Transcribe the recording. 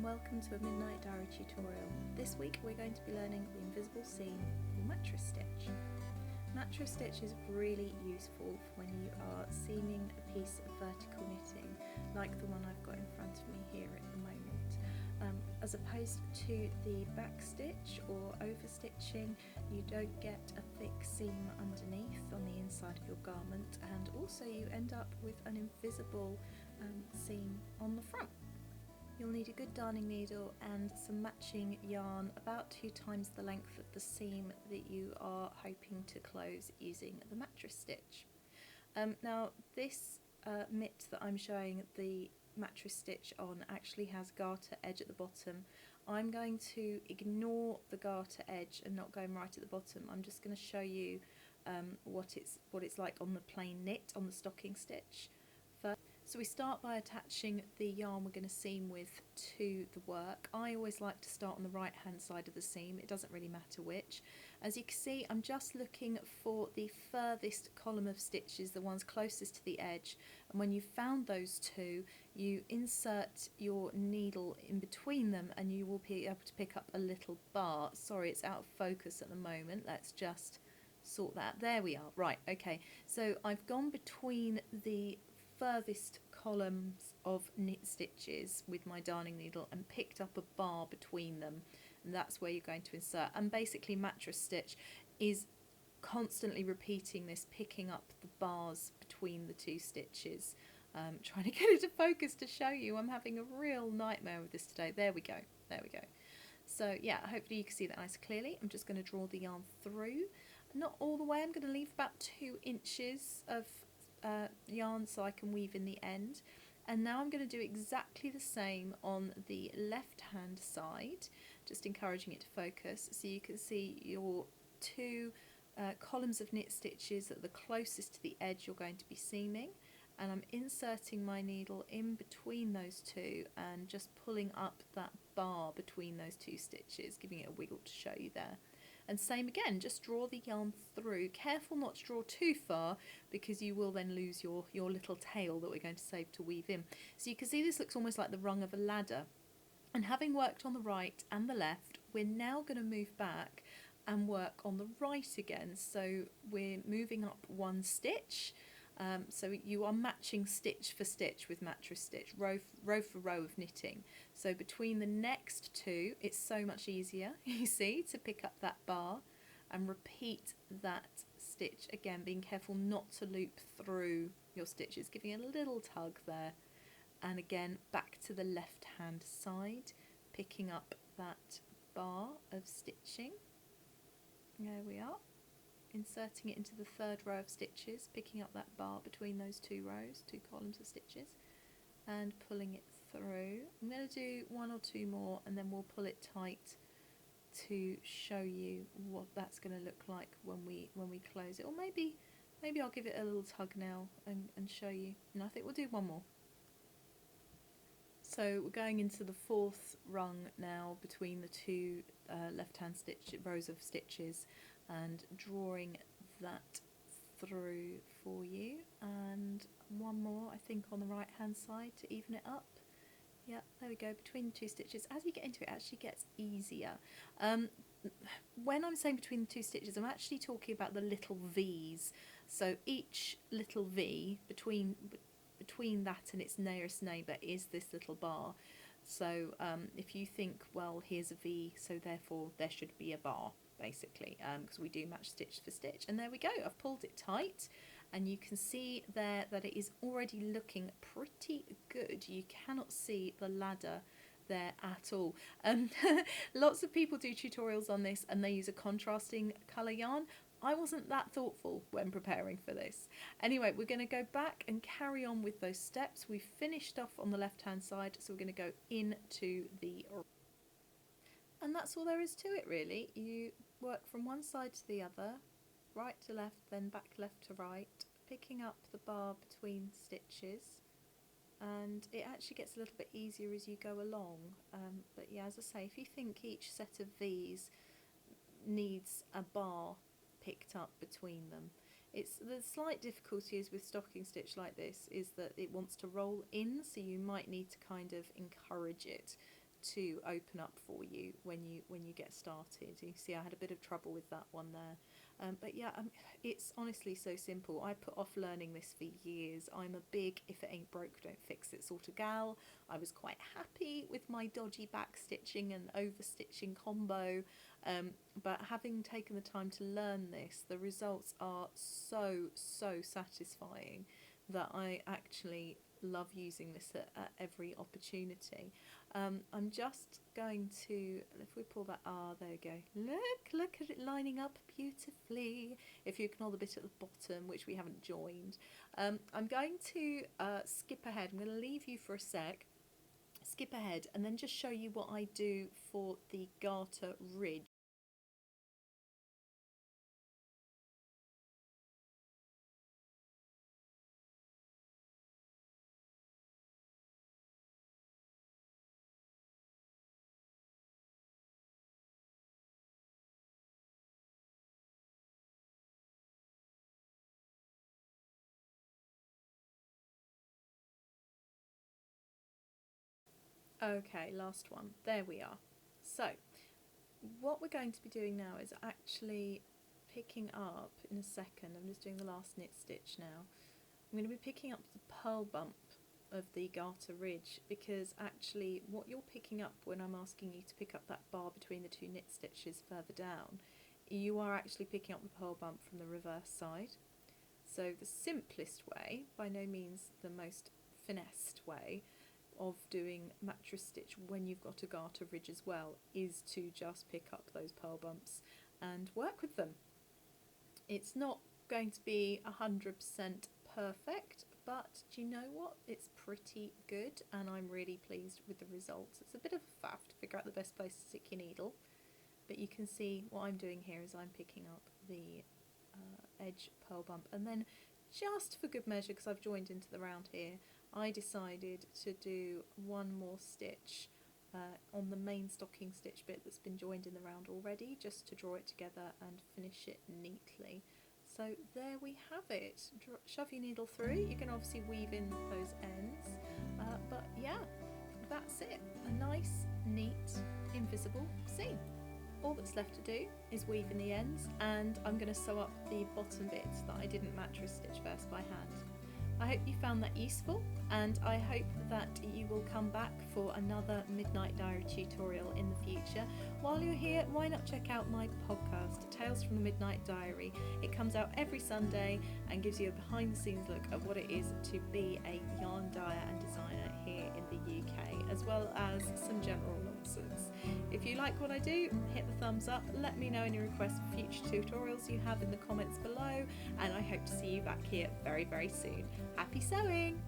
and welcome to a Midnight Dyery tutorial. This week we're going to be learning the invisible seam or mattress stitch. Mattress stitch is really useful when you are seaming a piece of vertical knitting like the one I've got in front of me here at the moment. As opposed to the back stitch or over stitching, you don't get a thick seam underneath on the inside of your garment, and also you end up with an invisible seam on the front. You'll need a good darning needle and some matching yarn, about 2 times the length of the seam that you are hoping to close using the mattress stitch. Now this mitt that I'm showing the mattress stitch on actually has garter edge at the bottom. I'm going to ignore the garter edge and not going right at the bottom. I'm just going to show you what it's like on the plain knit, on the stocking stitch first. So we start by attaching the yarn we're going to seam with to the work. I always like to start on the right hand side of the seam, it doesn't really matter which. As you can see, I'm just looking for the furthest column of stitches, the ones closest to the edge, and when you've found those two, you insert your needle in between them and you will be able to pick up a little bar. Sorry, it's out of focus at the moment, let's just sort that. There we are. Right, okay, so I've gone between the furthest columns of knit stitches with my darning needle and picked up a bar between them, and that's where you're going to insert. And basically mattress stitch is constantly repeating this, picking up the bars between the two stitches. Trying to get it to focus to show you, I'm having a real nightmare with this today. There we go, there we go. So yeah, hopefully you can see that nice clearly. I'm just going to draw the yarn through, not all the way, I'm going to leave about 2 inches of yarn so I can weave in the end. And now I'm going to do exactly the same on the left hand side, just encouraging it to focus, so you can see your 2 columns of knit stitches that are the closest to the edge you're going to be seaming, and I'm inserting my needle in between those 2 and just pulling up that bar between those 2 stitches, giving it a wiggle to show you there. And same again, just draw the yarn through. Careful not to draw too far, because you will then lose your little tail that we're going to save to weave in. So you can see this looks almost like the rung of a ladder. And having worked on the right and the left, we're now going to move back and work on the right again. So we're moving up 1 stitch. So you are matching stitch for stitch with mattress stitch, row for row of knitting. So between the next 2, it's so much easier, you see, to pick up that bar and repeat that stitch again, being careful not to loop through your stitches, giving it a little tug there. And again, back to the left hand side, picking up that bar of stitching. There we are. Inserting it into the 3rd row of stitches, picking up that bar between those 2 rows, 2 columns of stitches, and pulling it through. I'm going to do 1 or 2 more and then we'll pull it tight to show you what that's going to look like when we close it. Or maybe I'll give it a little tug now and show you. And I think we'll do 1 more. So we're going into the 4th rung now between the 2 left hand rows of stitches, and drawing that through for you, and 1 more I think on the right hand side to even it up. Yeah, there we go, between the 2 stitches. As you get into it, it actually gets easier. When I'm saying between the 2 stitches, I'm actually talking about the little V's. So each little V between that and its nearest neighbour is this little bar. So if you think, well, here's a V, so therefore there should be a bar, basically, because we do match stitch for stitch. And there we go, I've pulled it tight, and you can see there that it is already looking pretty good. You cannot see the ladder there at all. Lots of people do tutorials on this and they use a contrasting colour yarn. I wasn't that thoughtful when preparing for this. Anyway, we're going to go back and carry on with those steps. We've finished off on the left hand side, so we're going to go into the... And that's all there is to it really. You work from one side to the other, right to left, then back left to right, picking up the bar between stitches, and it actually gets a little bit easier as you go along. But yeah, as I say, if you think each set of V's needs a bar picked up between them, it's the slight difficulty is with stocking stitch like this is that it wants to roll in, so you might need to kind of encourage it to open up for you when you get started. You see, I had a bit of trouble with that one there. But yeah, it's honestly so simple. I put off learning this for years. I'm a big if it ain't broke, don't fix it sort of gal. I was quite happy with my dodgy back stitching and over stitching combo, but having taken the time to learn this, the results are so satisfying that I actually love using this at every opportunity. I'm just going to, if we pull that, there we go, look at it lining up beautifully. If you ignore the bit at the bottom which we haven't joined, I'm going to skip ahead. I'm going to leave you for a sec, skip ahead, and then just show you what I do for the garter ridge. Okay, last one. There we are. So what we're going to be doing now is actually picking up in a second. I'm just doing the last knit stitch now. I'm going to be picking up the purl bump of the garter ridge, because actually what you're picking up when I'm asking you to pick up that bar between the two knit stitches further down, you are actually picking up the purl bump from the reverse side. So the simplest way, by no means the most finessed way, of doing mattress stitch when you've got a garter ridge as well is to just pick up those purl bumps and work with them. It's not going to be 100% perfect, but do you know what? It's pretty good and I'm really pleased with the results. It's a bit of a faff to figure out the best place to stick your needle, but you can see what I'm doing here is I'm picking up the edge purl bump, and then just for good measure, because I've joined into the round here, I decided to do one more stitch on the main stocking stitch bit that's been joined in the round already, just to draw it together and finish it neatly. So there we have it. Shove your needle through. You can obviously weave in those ends, but yeah, that's it. A nice, neat, invisible seam. All that's left to do is weave in the ends, and I'm going to sew up the bottom bits that I didn't mattress stitch first by hand. I hope you found that useful, and I hope that you will come back for another Midnight Diary tutorial in the future. While you're here, why not check out my podcast, Tales from the Midnight Diary. It comes out every Sunday and gives you a behind the scenes look at what it is to be a yarn dyer and designer here in the UK, as well as some general nonsense. If you like what I do, hit the thumbs up, let me know any requests for future tutorials you have in the comments below, and I hope to see you back here very soon. Happy sewing!